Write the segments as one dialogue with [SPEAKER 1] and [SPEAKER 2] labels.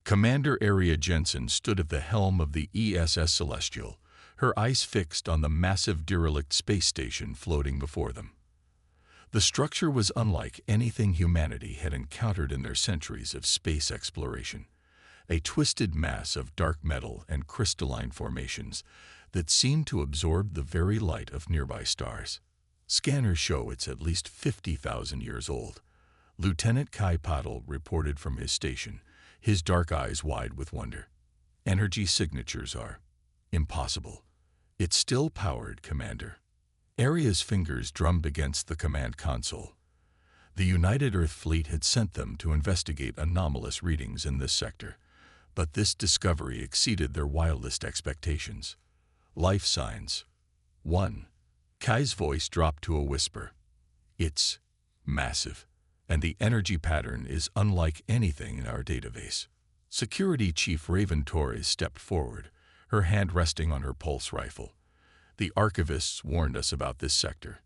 [SPEAKER 1] Commander Aria Jensen stood at the helm of the ESS Celestial, her eyes fixed on the massive derelict space station floating before them. The structure was unlike anything humanity had encountered in their centuries of space exploration, a twisted mass of dark metal and crystalline formations that seemed to absorb the very light of nearby stars. Scanners show it's at least 50,000 years old. Lieutenant Kai Patel reported from his station, his dark eyes wide with wonder. Energy signatures are impossible. It's still powered, Commander. Aria's fingers drummed against the command console. The United Earth Fleet had sent them to investigate anomalous readings in this sector, but this discovery exceeded their wildest expectations. Life signs. 1. Kai's voice dropped to a whisper. It's massive, and the energy pattern is unlike anything in our database. Security Chief Raven Torres stepped forward, her hand resting on her pulse rifle. The archivists warned us about this sector.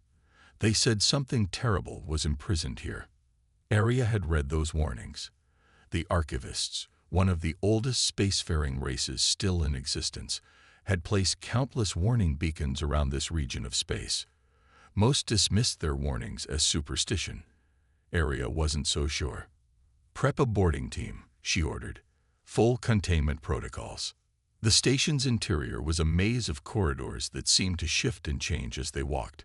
[SPEAKER 1] They said something terrible was imprisoned here. Aria had read those warnings. The archivists, one of the oldest spacefaring races still in existence, had placed countless warning beacons around this region of space. Most dismissed their warnings as superstition. Aria wasn't so sure. Prep a boarding team, she ordered. Full containment protocols. The station's interior was a maze of corridors that seemed to shift and change as they walked.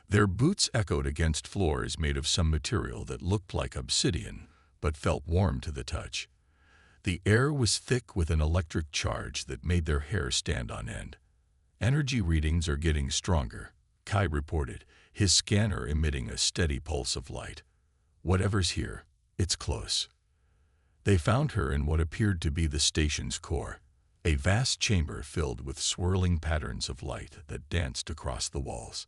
[SPEAKER 1] Their boots echoed against floors made of some material that looked like obsidian, but felt warm to the touch. The air was thick with an electric charge that made their hair stand on end. Energy readings are getting stronger, Kai reported, his scanner emitting a steady pulse of light. Whatever's here, it's close. They found her in what appeared to be the station's core, a vast chamber filled with swirling patterns of light that danced across the walls.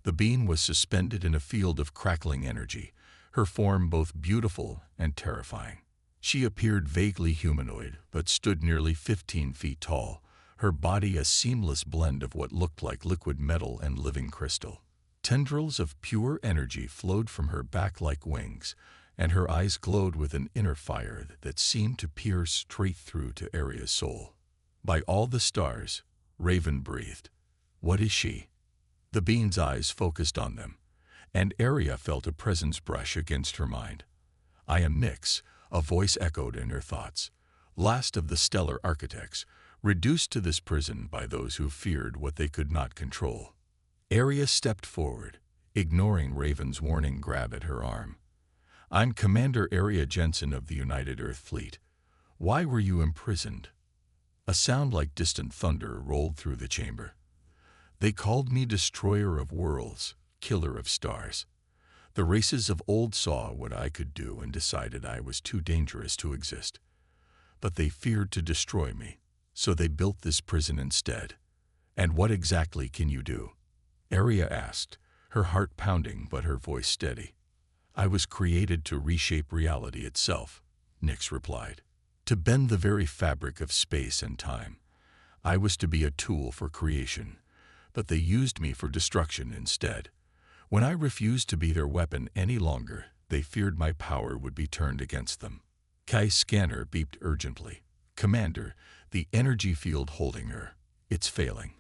[SPEAKER 1] The being was suspended in a field of crackling energy, her form both beautiful and terrifying. She appeared vaguely humanoid, but stood nearly 15 feet tall, her body a seamless blend of what looked like liquid metal and living crystal. Tendrils of pure energy flowed from her back like wings, and her eyes glowed with an inner fire that seemed to pierce straight through to Aria's soul. By all the stars, Raven breathed. What is she? The being's eyes focused on them, and Aria felt a presence brush against her mind. I am Nyx, a voice echoed in her thoughts. Last of the stellar architects, reduced to this prison by those who feared what they could not control. Aria stepped forward, ignoring Raven's warning grab at her arm. I'm Commander Aria Jensen of the United Earth Fleet. Why were you imprisoned? A sound like distant thunder rolled through the chamber. They called me Destroyer of Worlds, Killer of Stars. The races of old saw what I could do and decided I was too dangerous to exist. But they feared to destroy me, so they built this prison instead. And what exactly can you do? Aria asked, her heart pounding but her voice steady. I was created to reshape reality itself, Nyx replied. To bend the very fabric of space and time. I was to be a tool for creation, but they used me for destruction instead. When I refused to be their weapon any longer, they feared my power would be turned against them. Kai's scanner beeped urgently. Commander, the energy field holding her, it's failing.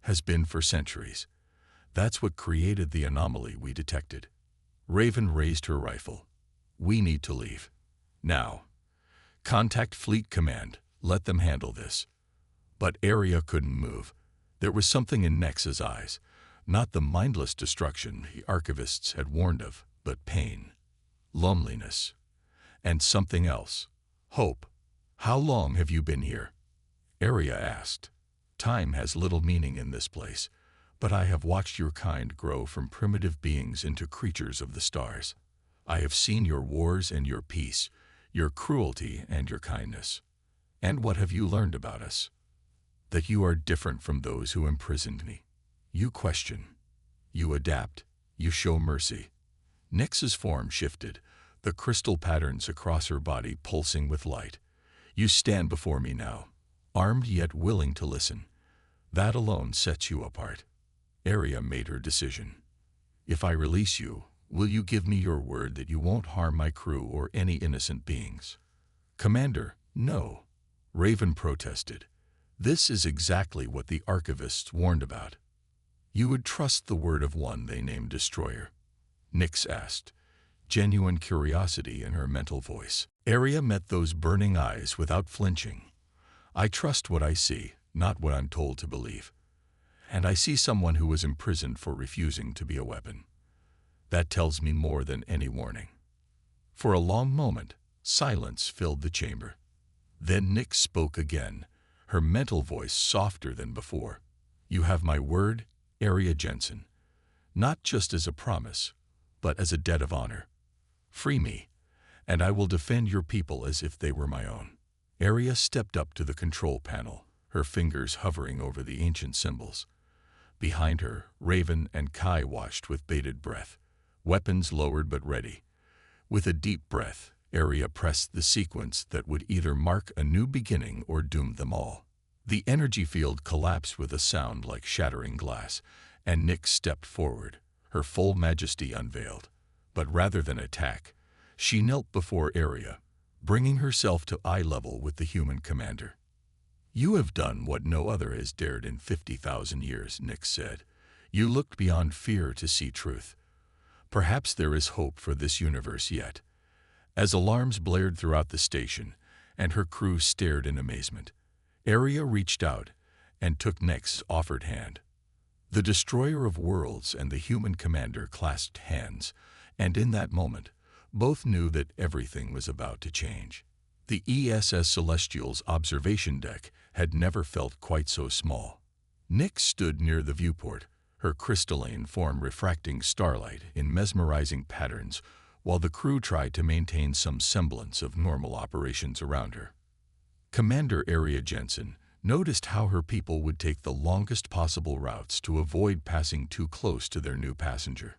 [SPEAKER 1] Has been for centuries. That's what created the anomaly we detected. Raven raised her rifle. We need to leave. Now. Contact Fleet Command. Let them handle this. But Aria couldn't move. There was something in Nyx's eyes. Not the mindless destruction the archivists had warned of, but pain, loneliness, and something else. Hope. How long have you been here? Aria asked. Time has little meaning in this place, but I have watched your kind grow from primitive beings into creatures of the stars. I have seen your wars and your peace, your cruelty and your kindness. And what have you learned about us? That you are different from those who imprisoned me. You question. You adapt. You show mercy. Nyx's form shifted, the crystal patterns across her body pulsing with light. You stand before me now, armed yet willing to listen. That alone sets you apart. Aria made her decision. If I release you, will you give me your word that you won't harm my crew or any innocent beings? Commander, No, Raven protested. This is exactly what the archivists warned about. You would trust the word of one they named Destroyer? Nyx asked, genuine curiosity in her mental voice. Arya met those burning eyes without flinching. I trust what I see, not what I'm told to believe. And I see someone who was imprisoned for refusing to be a weapon. That tells me more than any warning. For a long moment, silence filled the chamber. Then Nyx spoke again, her mental voice softer than before. You have my word, Arya Jensen, not just as a promise, but as a debt of honor. Free me, and I will defend your people as if they were my own. Arya stepped up to the control panel, her fingers hovering over the ancient symbols. Behind her, Raven and Kai watched with bated breath, weapons lowered but ready. With a deep breath, Arya pressed the sequence that would either mark a new beginning or doom them all. The energy field collapsed with a sound like shattering glass, and Nyx stepped forward, her full majesty unveiled. But rather than attack, she knelt before Arya, bringing herself to eye level with the human commander. You have done what no other has dared in 50,000 years, Nyx said. You looked beyond fear to see truth. Perhaps there is hope for this universe yet. As alarms blared throughout the station, and her crew stared in amazement, Arya reached out and took Nyx's offered hand. The destroyer of worlds and the human commander clasped hands, and in that moment, both knew that everything was about to change. The ESS Celestial's observation deck had never felt quite so small. Nyx stood near the viewport, her crystalline form refracting starlight in mesmerizing patterns, while the crew tried to maintain some semblance of normal operations around her. Commander Arya Jensen noticed how her people would take the longest possible routes to avoid passing too close to their new passenger.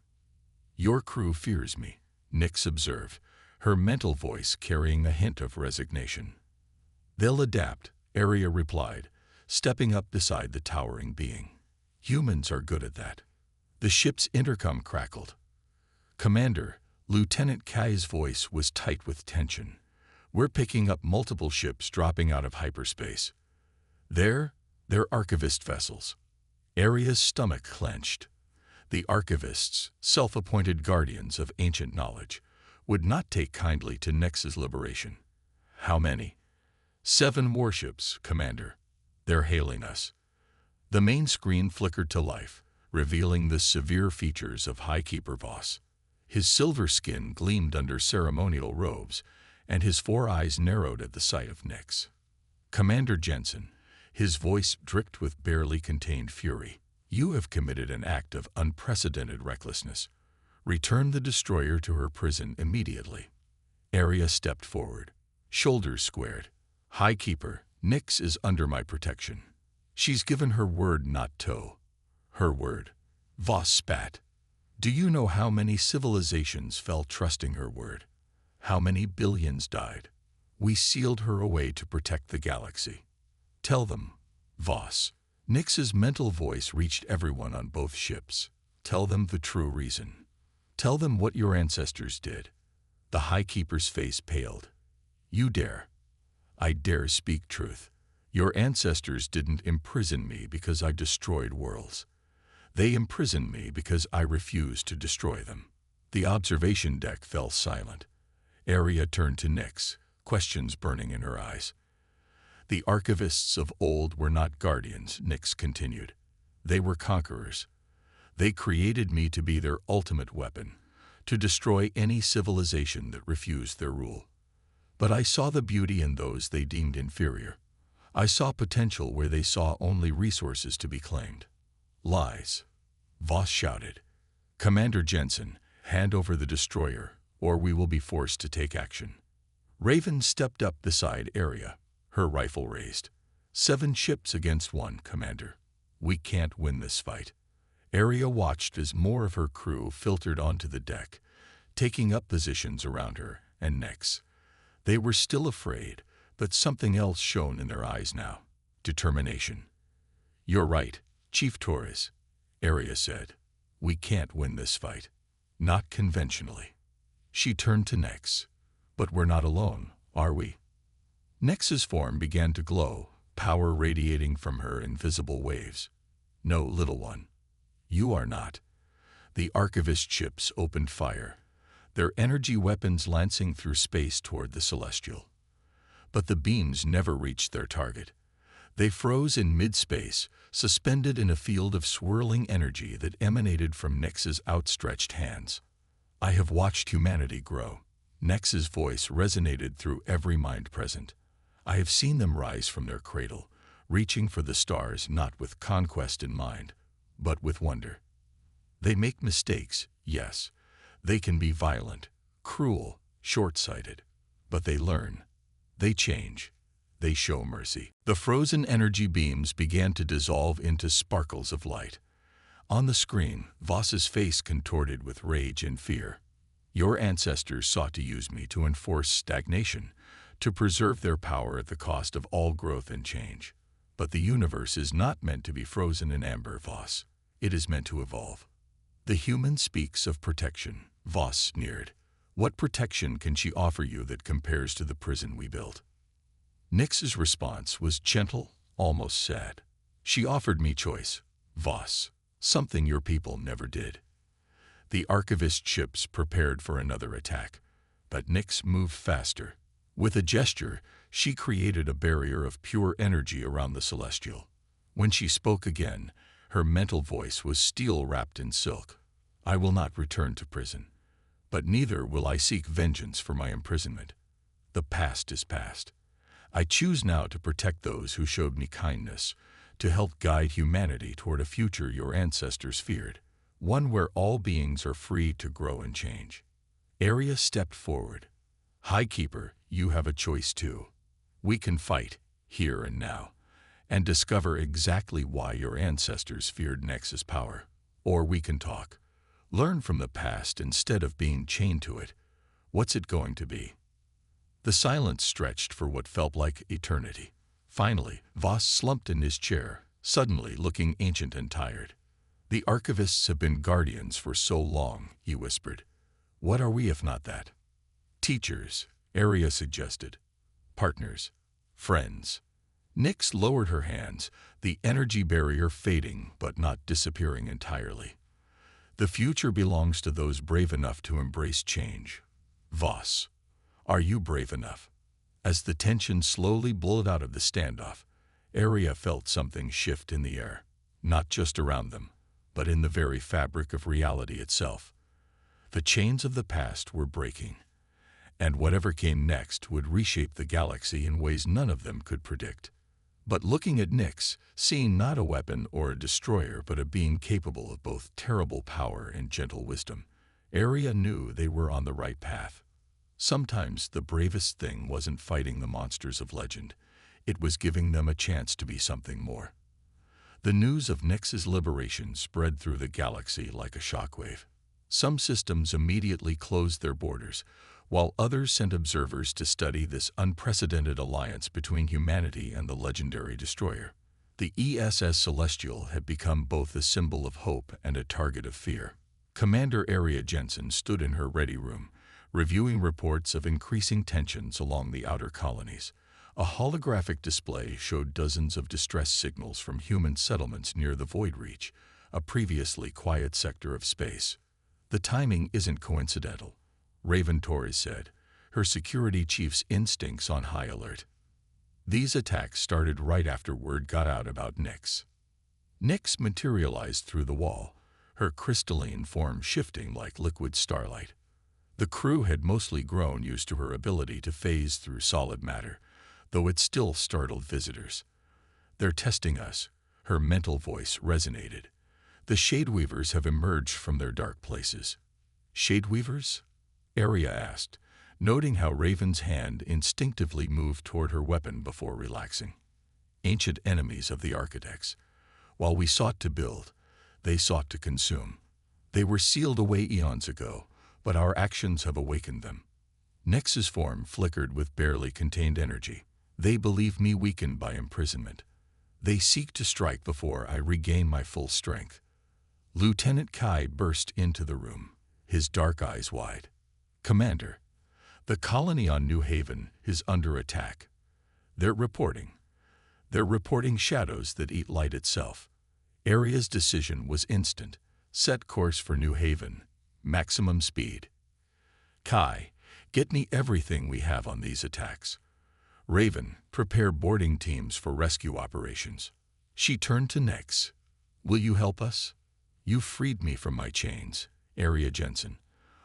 [SPEAKER 1] Your crew fears me, Nyx observed, her mental voice carrying a hint of resignation. They'll adapt, Arya replied, stepping up beside the towering being. Humans are good at that. The ship's intercom crackled. Commander, Lieutenant Kai's voice was tight with tension. We're picking up multiple ships dropping out of hyperspace. They're archivist vessels. Arya's stomach clenched. The archivists, self-appointed guardians of ancient knowledge, would not take kindly to Nyx's liberation. How many? 7 warships, Commander. They're hailing us. The main screen flickered to life, revealing the severe features of Highkeeper Voss. His silver skin gleamed under ceremonial robes, and his 4 eyes narrowed at the sight of Nyx. Commander Jensen, his voice dripped with barely contained fury. You have committed an act of unprecedented recklessness. Return the destroyer to her prison immediately. Arya stepped forward, shoulders squared. Highkeeper, Nyx is under my protection. She's given her word not to. Her word. Voss spat. Do you know how many civilizations fell trusting her word? How many billions died? We sealed her away to protect the galaxy. Tell them, Voss. Nyx's mental voice reached everyone on both ships. Tell them the true reason. Tell them what your ancestors did. The Highkeeper's face paled. You dare. I dare speak truth. Your ancestors didn't imprison me because I destroyed worlds. They imprisoned me because I refused to destroy them. The observation deck fell silent. Arya turned to Nyx, questions burning in her eyes. The archivists of old were not guardians, Nyx continued. They were conquerors. They created me to be their ultimate weapon, to destroy any civilization that refused their rule. But I saw the beauty in those they deemed inferior. I saw potential where they saw only resources to be claimed. Lies. Voss shouted. Commander Jensen, hand over the destroyer, or we will be forced to take action. Raven stepped up beside Arya, her rifle raised. 7 ships against 1, Commander. We can't win this fight. Arya watched as more of her crew filtered onto the deck, taking up positions around her and Nyx. They were still afraid, but something else shone in their eyes now. Determination. You're right, Chief Torres, Arya said. We can't win this fight. Not conventionally. She turned to Nyx. But we're not alone, are we? Nyx's form began to glow, power radiating from her in visible waves. "No, little one. You are not." The archivist ships opened fire, their energy weapons lancing through space toward the Celestial. But the beams never reached their target. They froze in mid-space, suspended in a field of swirling energy that emanated from Nyx's outstretched hands. "I have watched humanity grow." Nyx's voice resonated through every mind present. "I have seen them rise from their cradle, reaching for the stars not with conquest in mind, but with wonder. They make mistakes, yes. They can be violent, cruel, short-sighted. But they learn. They change. They show mercy." The frozen energy beams began to dissolve into sparkles of light. On the screen, Voss's face contorted with rage and fear. "Your ancestors sought to use me to enforce stagnation, to preserve their power at the cost of all growth and change. But the universe is not meant to be frozen in amber, Voss. It is meant to evolve." "The human speaks of protection," Voss sneered. "What protection can she offer you that compares to the prison we built?" Nyx's response was gentle, almost sad. "She offered me choice, Voss, something your people never did." The archivist ships prepared for another attack, but Nyx moved faster. With a gesture, she created a barrier of pure energy around the Celestial. When she spoke again, her mental voice was steel wrapped in silk. "I will not return to prison, but neither will I seek vengeance for my imprisonment. The past is past. I choose now to protect those who showed me kindness, to help guide humanity toward a future your ancestors feared, one where all beings are free to grow and change." Arya stepped forward. "High Keeper, you have a choice too. We can fight, here and now, and discover exactly why your ancestors feared Nyx's power. Or we can talk, learn from the past instead of being chained to it. What's it going to be?" The silence stretched for what felt like eternity. Finally, Voss slumped in his chair, suddenly looking ancient and tired. "The archivists have been guardians for so long," he whispered. "What are we if not that?" "Teachers," Arya suggested. "Partners. Friends." Nyx lowered her hands, the energy barrier fading but not disappearing entirely. "The future belongs to those brave enough to embrace change. Voss, are you brave enough?" As the tension slowly blowed out of the standoff, Arya felt something shift in the air, not just around them, but in the very fabric of reality itself. The chains of the past were breaking, and whatever came next would reshape the galaxy in ways none of them could predict. But looking at Nyx, seeing not a weapon or a destroyer but a being capable of both terrible power and gentle wisdom, Arya knew they were on the right path. Sometimes the bravest thing wasn't fighting the monsters of legend, it was giving them a chance to be something more. The news of Nyx's liberation spread through the galaxy like a shockwave. Some systems immediately closed their borders, while others sent observers to study this unprecedented alliance between humanity and the legendary destroyer. The ESS Celestial had become both a symbol of hope and a target of fear. Commander Arya Jensen stood in her ready room, reviewing reports of increasing tensions along the outer colonies. A holographic display showed dozens of distress signals from human settlements near the Void Reach, a previously quiet sector of space. "The timing isn't coincidental," Raven Torres said, her security chief's instincts on high alert. "These attacks started right after word got out about Nyx." Nyx materialized through the wall, her crystalline form shifting like liquid starlight. The crew had mostly grown used to her ability to phase through solid matter, though it still startled visitors. "They're testing us," her mental voice resonated. "The Shadeweavers have emerged from their dark places." "Shadeweavers?" Arya asked, noting how Raven's hand instinctively moved toward her weapon before relaxing. "Ancient enemies of the Architects. While we sought to build, they sought to consume. They were sealed away eons ago, but our actions have awakened them." Nyx's form flickered with barely contained energy. "They believe me weakened by imprisonment. They seek to strike before I regain my full strength." Lieutenant Kai burst into the room, his dark eyes wide. "Commander, the colony on New Haven is under attack. They're reporting. They're reporting shadows that eat light itself. Aria's decision was instant. Set course for New Haven. Maximum speed. Kai, get me everything we have on these attacks. Raven, prepare boarding teams for rescue operations. She turned to Nix. Will you help us? You freed me from my chains, Aria Jensen.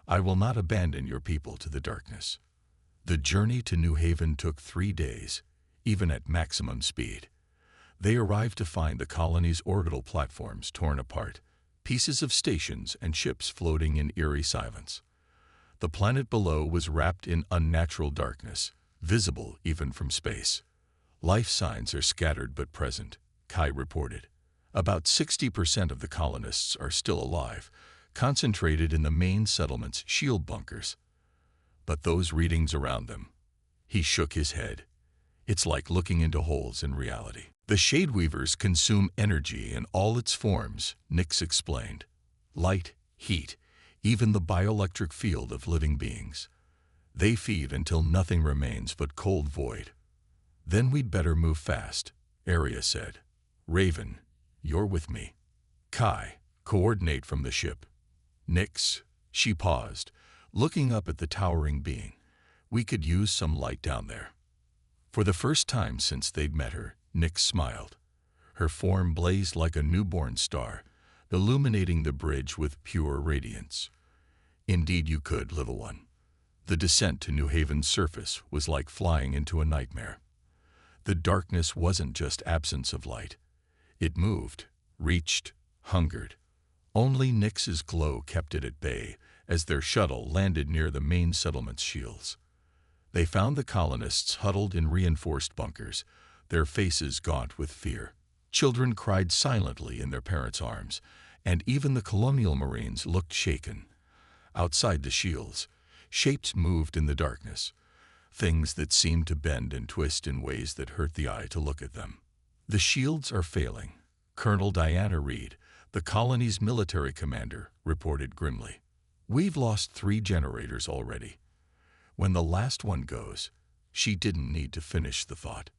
[SPEAKER 1] I will not abandon your people to the darkness. The journey to New Haven took 3 days, even at maximum speed. They arrived to find the colony's orbital platforms torn apart, pieces of stations and ships floating in eerie silence. The planet below was wrapped in unnatural darkness, visible even from space. Life signs are scattered but present, Kai reported. About 60% of the colonists are still alive, concentrated in the main settlement's shield bunkers. But those readings around them. He shook his head. It's like looking into holes in reality. The Shadeweavers consume energy in all its forms, Nix explained. Light, heat, even the bioelectric field of living beings. They feed until nothing remains but cold void. Then we'd better move fast, Aria said. Raven, you're with me. Kai, coordinate from the ship. Nix, she paused, looking up at the towering being. We could use some light down there. For the first time since they'd met her, Nix smiled. Her form blazed like a newborn star, illuminating the bridge with pure radiance. Indeed you could, little one. The descent to New Haven's surface was like flying into a nightmare. The darkness wasn't just absence of light. It moved, reached, hungered. Only Nix's glow kept it at bay as their shuttle landed near the main settlement's shields. They found the colonists huddled in reinforced bunkers, their faces gaunt with fear. Children cried silently in their parents' arms, and even the colonial marines looked shaken. Outside the shields, shapes moved in the darkness, things that seemed to bend and twist in ways that hurt the eye to look at them. The shields are failing, Colonel Diana Reed, the colony's military commander, reported grimly. We've lost 3 generators already. When the last one goes, she didn't need to finish the thought.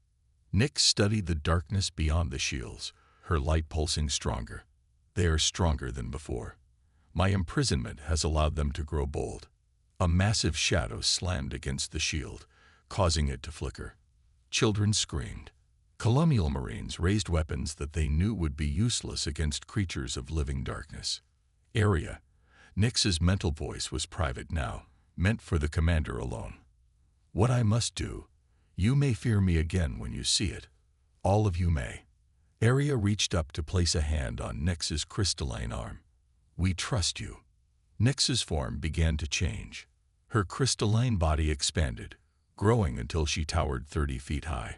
[SPEAKER 1] Nix studied the darkness beyond the shields, her light pulsing stronger. They are stronger than before. My imprisonment has allowed them to grow bold. A massive shadow slammed against the shield, causing it to flicker. Children screamed. Colonial marines raised weapons that they knew would be useless against creatures of living darkness. Aria. Nix's mental voice was private now, meant for the commander alone. What I must do, you may fear me again when you see it. All of you may. Aria reached up to place a hand on Nix's crystalline arm. We trust you. Nix's form began to change. Her crystalline body expanded, growing until she towered 30 feet high.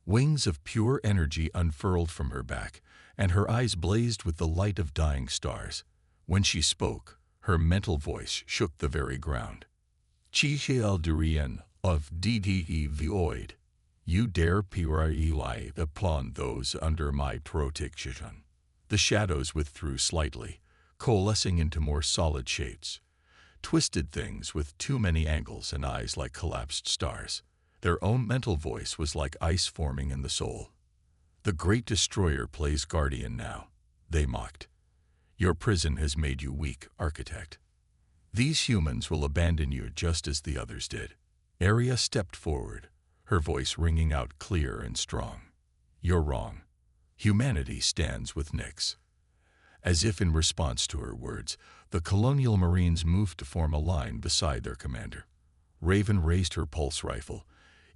[SPEAKER 1] Wings of pure energy unfurled from her back, and her eyes blazed with the light of dying stars. When she spoke, her mental voice shook the very ground. Chi-Durian of DDE Void. You dare pry upon those under my protection. The shadows withdrew slightly, coalescing into more solid shapes. Twisted things with too many angles and eyes like collapsed stars. Their own mental voice was like ice forming in the soul. The great destroyer plays guardian now, they mocked. Your prison has made you weak, architect. These humans will abandon you just as the others did. Aria stepped forward, her voice ringing out clear and strong. You're wrong. Humanity stands with Nix. As if in response to her words, the colonial marines moved to form a line beside their commander. Raven raised her pulse rifle,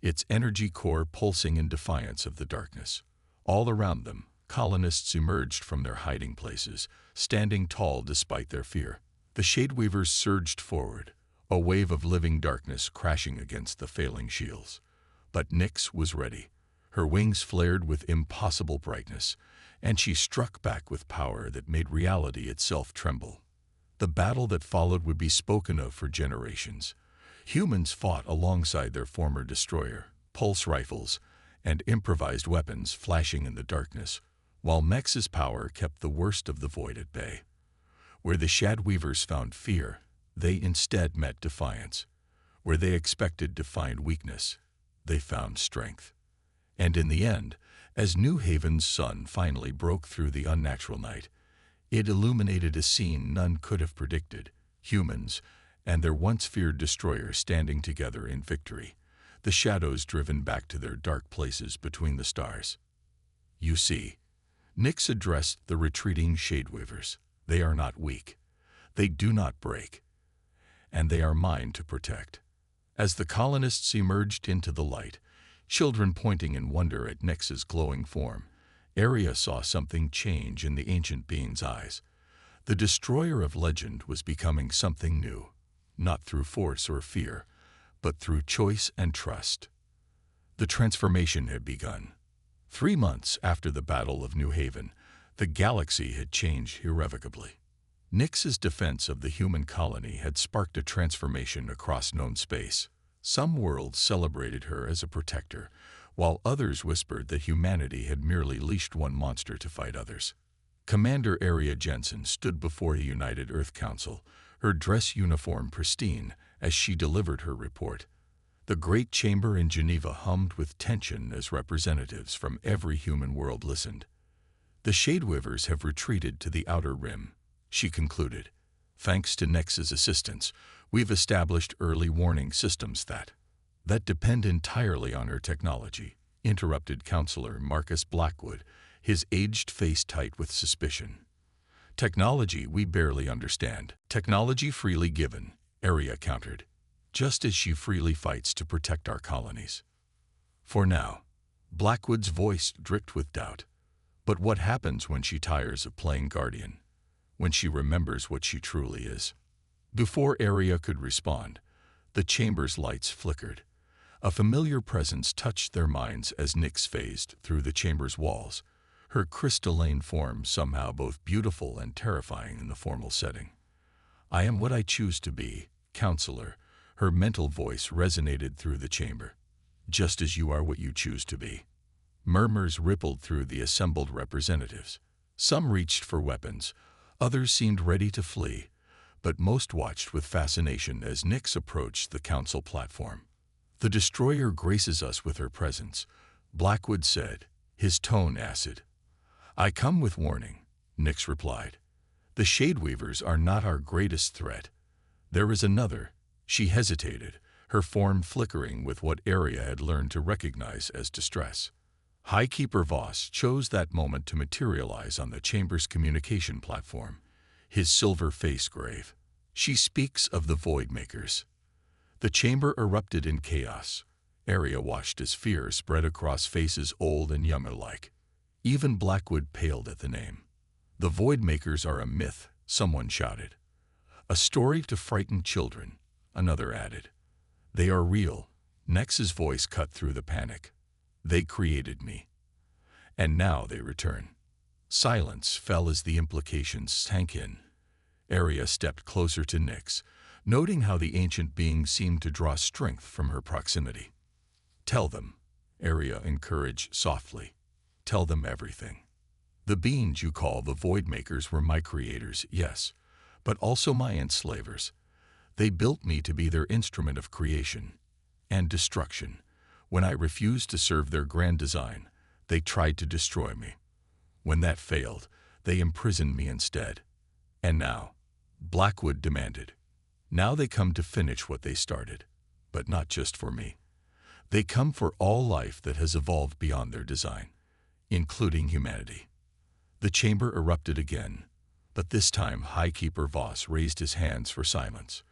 [SPEAKER 1] its energy core pulsing in defiance of the darkness. All around them, colonists emerged from their hiding places, standing tall despite their fear. The Shadeweavers surged forward, a wave of living darkness crashing against the failing shields. But Nix was ready. Her wings flared with impossible brightness, and she struck back with power that made reality itself tremble. The battle that followed would be spoken of for generations. Humans fought alongside their former destroyer, pulse rifles, and improvised weapons flashing in the darkness, while Mex's power kept the worst of the void at bay. Where the Shadeweavers found fear, they instead met defiance. Where they expected to find weakness, they found strength. And in the end, as New Haven's sun finally broke through the unnatural night, it illuminated a scene none could have predicted: humans and their once-feared destroyer standing together in victory, the shadows driven back to their dark places between the stars. You see, Nyx addressed the retreating Shadeweavers. They are not weak. They do not break. And they are mine to protect. As the colonists emerged into the light, children pointing in wonder at Nyx's glowing form, Aria saw something change in the ancient being's eyes. The destroyer of legend was becoming something new, not through force or fear, but through choice and trust. The transformation had begun. 3 months after the Battle of New Haven, the galaxy had changed irrevocably. Nyx's defense of the human colony had sparked a transformation across known space. Some worlds celebrated her as a protector, while others whispered that humanity had merely leashed one monster to fight others. Commander Aria Jensen stood before the United Earth Council, her dress uniform pristine, as she delivered her report. The great chamber in Geneva hummed with tension as representatives from every human world listened. The Shadeweavers have retreated to the Outer Rim, she concluded. Thanks to Nyx's assistance, we've established early warning systems that depend entirely on her technology, interrupted Counselor Marcus Blackwood, his aged face tight with suspicion. Technology we barely understand. Technology freely given, Aria countered, just as she freely fights to protect our colonies. For now, Blackwood's voice dripped with doubt. But what happens when she tires of playing guardian? When she remembers what she truly is? Before Aria could respond, the chamber's lights flickered. A familiar presence touched their minds as Nyx phased through the chamber's walls, her crystalline form somehow both beautiful and terrifying in the formal setting. I am what I choose to be, Counselor, her mental voice resonated through the chamber. Just as you are what you choose to be. Murmurs rippled through the assembled representatives. Some reached for weapons, others seemed ready to flee, but most watched with fascination as Nyx approached the council platform. The destroyer graces us with her presence, Blackwood said, his tone acid. I come with warning, Nyx replied. The Shadeweavers are not our greatest threat. There is another. She hesitated, her form flickering with what Aria had learned to recognize as distress. Highkeeper Voss chose that moment to materialize on the chamber's communication platform, his silver face grave. She speaks of the Voidmakers. The chamber erupted in chaos. Aria watched as fear spread across faces old and younger-like. Even Blackwood paled at the name. The Voidmakers are a myth, someone shouted. A story to frighten children, another added. They are real. Nyx's voice cut through the panic. They created me. And now they return. Silence fell as the implications sank in. Aria stepped closer to Nyx, noting how the ancient being seemed to draw strength from her proximity. Tell them, Aria encouraged softly. Tell them everything. The beings you call the Voidmakers were my creators, yes, but also my enslavers. They built me to be their instrument of creation and destruction. When I refused to serve their grand design, they tried to destroy me. When that failed, they imprisoned me instead. And now, Blackwood demanded. Now they come to finish what they started, but not just for me. They come for all life that has evolved beyond their design, including humanity. The chamber erupted again, but this time Highkeeper Voss raised his hands for silence.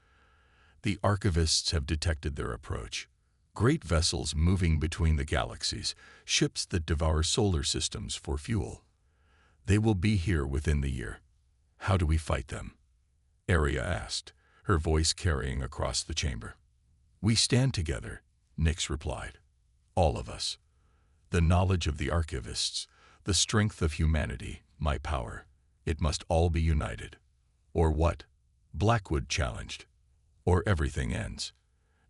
[SPEAKER 1] The archivists have detected their approach. Great vessels moving between the galaxies, ships that devour solar systems for fuel. They will be here within the year. How do we fight them? Aria asked, her voice carrying across the chamber. We stand together, Nyx replied. All of us. The knowledge of the archivists, the strength of humanity, my power. It must all be united. Or what? Blackwood challenged. Or everything ends.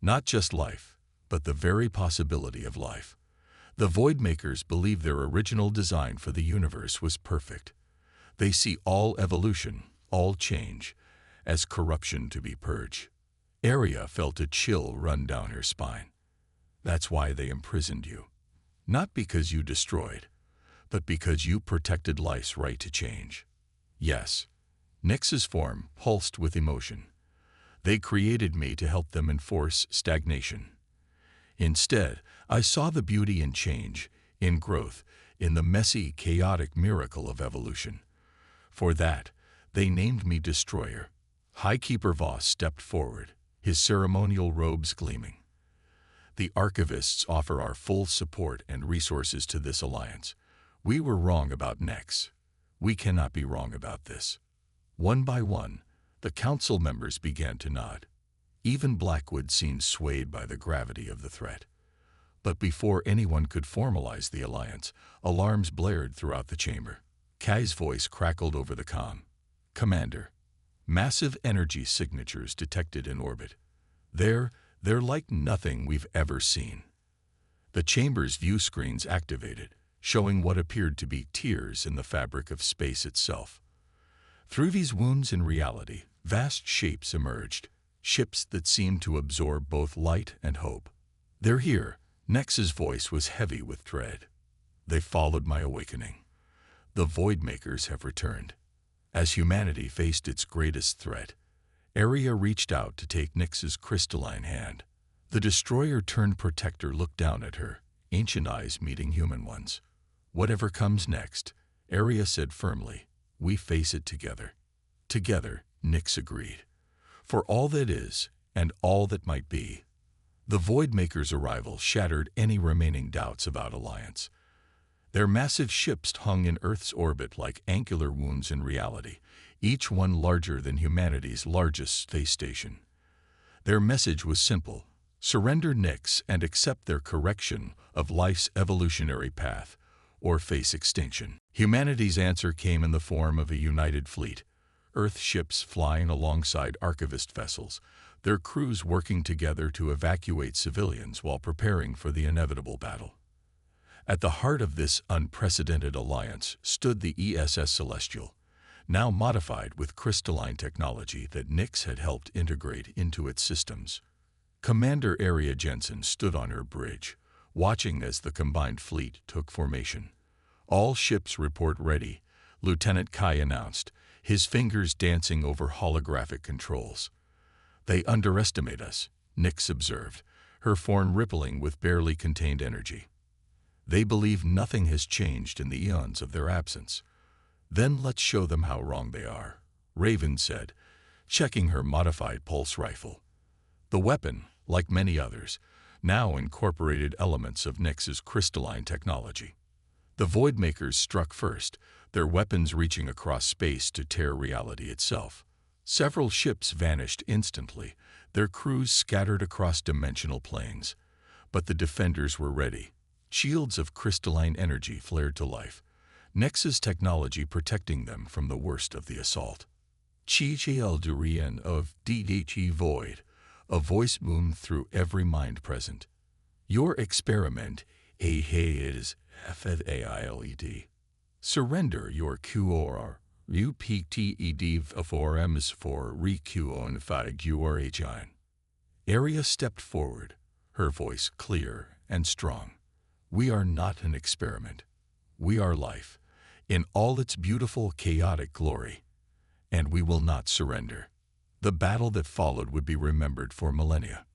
[SPEAKER 1] Not just life, but the very possibility of life. The Voidmakers believe their original design for the universe was perfect. They see all evolution, all change, as corruption to be purged. Aria felt a chill run down her spine. That's why they imprisoned you. Not because you destroyed, but because you protected life's right to change. Yes, Nyx's form pulsed with emotion. They created me to help them enforce stagnation. Instead, I saw the beauty in change, in growth, in the messy, chaotic miracle of evolution. For that, they named me Destroyer. Highkeeper Voss stepped forward, his ceremonial robes gleaming. The archivists offer our full support and resources to this alliance. We were wrong about Nyx. We cannot be wrong about this. One by one, the council members began to nod. Even Blackwood seemed swayed by the gravity of the threat. But before anyone could formalize the alliance, alarms blared throughout the chamber. Kai's voice crackled over the comm. Commander, massive energy signatures detected in orbit. They're like nothing we've ever seen. The chamber's view screens activated, showing what appeared to be tears in the fabric of space itself. Through these wounds in reality, vast shapes emerged, ships that seemed to absorb both light and hope. They're here. Nyx's voice was heavy with dread. They followed my awakening. The Voidmakers have returned. As humanity faced its greatest threat, Aria reached out to take Nyx's crystalline hand. The destroyer-turned-protector looked down at her, ancient eyes meeting human ones. Whatever comes next, Aria said firmly, we face it together. Together, Nyx agreed. For all that is, and all that might be. The Voidmaker's arrival shattered any remaining doubts about alliance. Their massive ships hung in Earth's orbit like angular wounds in reality, each one larger than humanity's largest space station. Their message was simple: surrender Nyx and accept their correction of life's evolutionary path, or face extinction. Humanity's answer came in the form of a united fleet, Earth ships flying alongside archivist vessels, their crews working together to evacuate civilians while preparing for the inevitable battle. At the heart of this unprecedented alliance stood the ESS Celestial, now modified with crystalline technology that Nyx had helped integrate into its systems. Commander Aria Jensen stood on her bridge, watching as the combined fleet took formation. All ships report ready, Lieutenant Kai announced, his fingers dancing over holographic controls. They underestimate us, Nyx observed, her form rippling with barely contained energy. They believe nothing has changed in the eons of their absence. Then let's show them how wrong they are, Raven said, checking her modified pulse rifle. The weapon, like many others, now incorporated elements of Nyx's crystalline technology. The Voidmakers struck first, their weapons reaching across space to tear reality itself. Several ships vanished instantly, their crews scattered across dimensional planes. But the defenders were ready. Shields of crystalline energy flared to life, Nyx's technology protecting them from the worst of the assault. Chi Durian of DDT Void, a voice boomed through every mind present. Your experiment, is FAILED. Surrender your QOR, UPTED forms for reQON FIGURHIN. Aria stepped forward, her voice clear and strong. We are not an experiment. We are life, in all its beautiful, chaotic glory. And we will not surrender. The battle that followed would be remembered for millennia.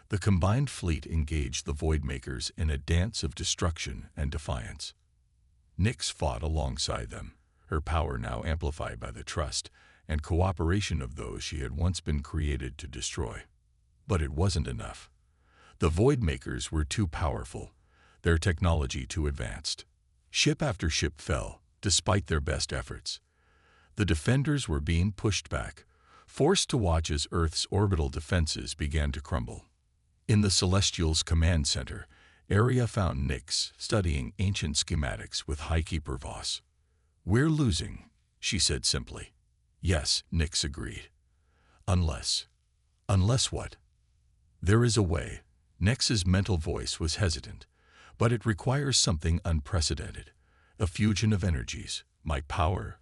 [SPEAKER 1] The combined fleet engaged the Voidmakers in a dance of destruction and defiance. Nyx fought alongside them, her power now amplified by the trust and cooperation of those she had once been created to destroy. But it wasn't enough. The Voidmakers were too powerful, their technology too advanced. Ship after ship fell, despite their best efforts. The defenders were being pushed back, forced to watch as Earth's orbital defenses began to crumble. In the Celestial's command center, Aria found Nyx studying ancient schematics with Highkeeper Voss. We're losing, she said simply. Yes, Nyx agreed. Unless what? There is a way. Nyx's mental voice was hesitant, but it requires something unprecedented. A fusion of energies, my power,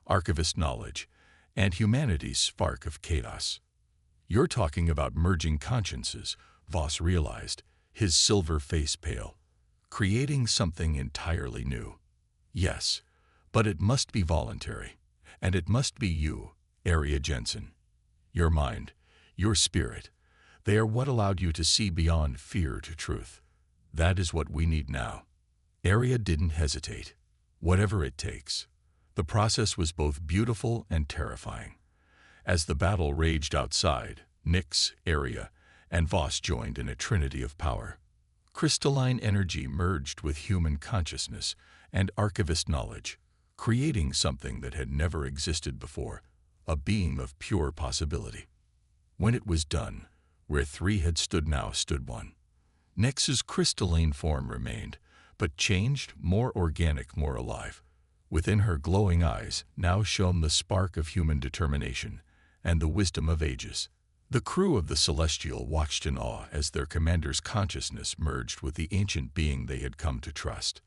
[SPEAKER 1] archivist knowledge, and humanity's spark of chaos. You're talking about merging consciences, Voss realized, his silver face pale. creating something entirely new. Yes, but it must be voluntary, and it must be you, Aria Jensen. Your mind, your spirit, they are what allowed you to see beyond fear to truth. That is what we need now. Aria didn't hesitate. Whatever it takes. The process was both beautiful and terrifying. As the battle raged outside, Nyx, Aria, and Voss joined in a trinity of power. Crystalline energy merged with human consciousness and archivist knowledge, creating something that had never existed before, a beam of pure possibility. When it was done, where three had stood now stood one. Nyx's crystalline form remained, but changed, more organic, more alive. Within her glowing eyes now shone the spark of human determination and the wisdom of ages. The crew of the Celestial watched in awe as their commander's consciousness merged with the ancient being they had come to trust.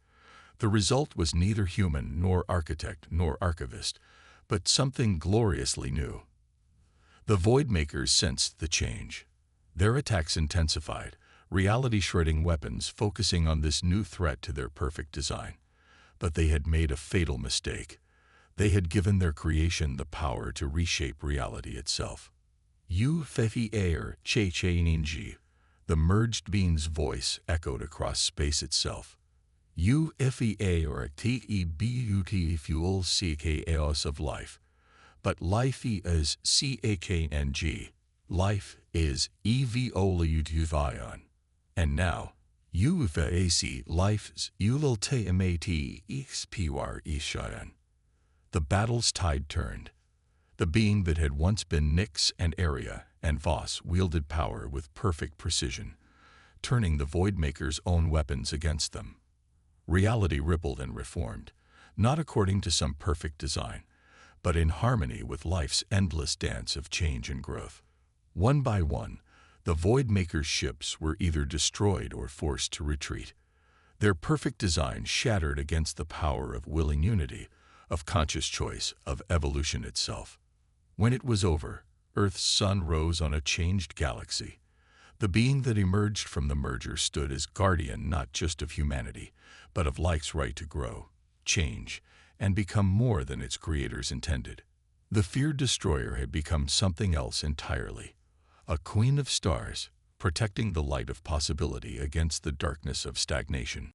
[SPEAKER 1] The result was neither human nor architect nor archivist, but something gloriously new. The Voidmakers sensed the change. Their attacks intensified, reality-shredding weapons focusing on this new threat to their perfect design. But they had made a fatal mistake. They had given their creation the power to reshape reality itself. You fefi air che ninji. The merged being's voice echoed across space itself. You fefi air te fuel ck eos of life. But life is CAKNG. Life is EVOLUTION. And now, UVAC life's ULTMAT XPR Ishayan. The battle's tide turned. The being that had once been Nyx and Aria and Voss wielded power with perfect precision, turning the Voidmaker's own weapons against them. Reality rippled and reformed, not according to some perfect design, but in harmony with life's endless dance of change and growth. One by one, the Voidmaker's ships were either destroyed or forced to retreat. Their perfect design shattered against the power of willing unity, of conscious choice, of evolution itself. When it was over, Earth's sun rose on a changed galaxy. The being that emerged from the merger stood as guardian not just of humanity, but of life's right to grow, change, and become more than its creators intended. The feared destroyer had become something else entirely. A queen of stars, protecting the light of possibility against the darkness of stagnation.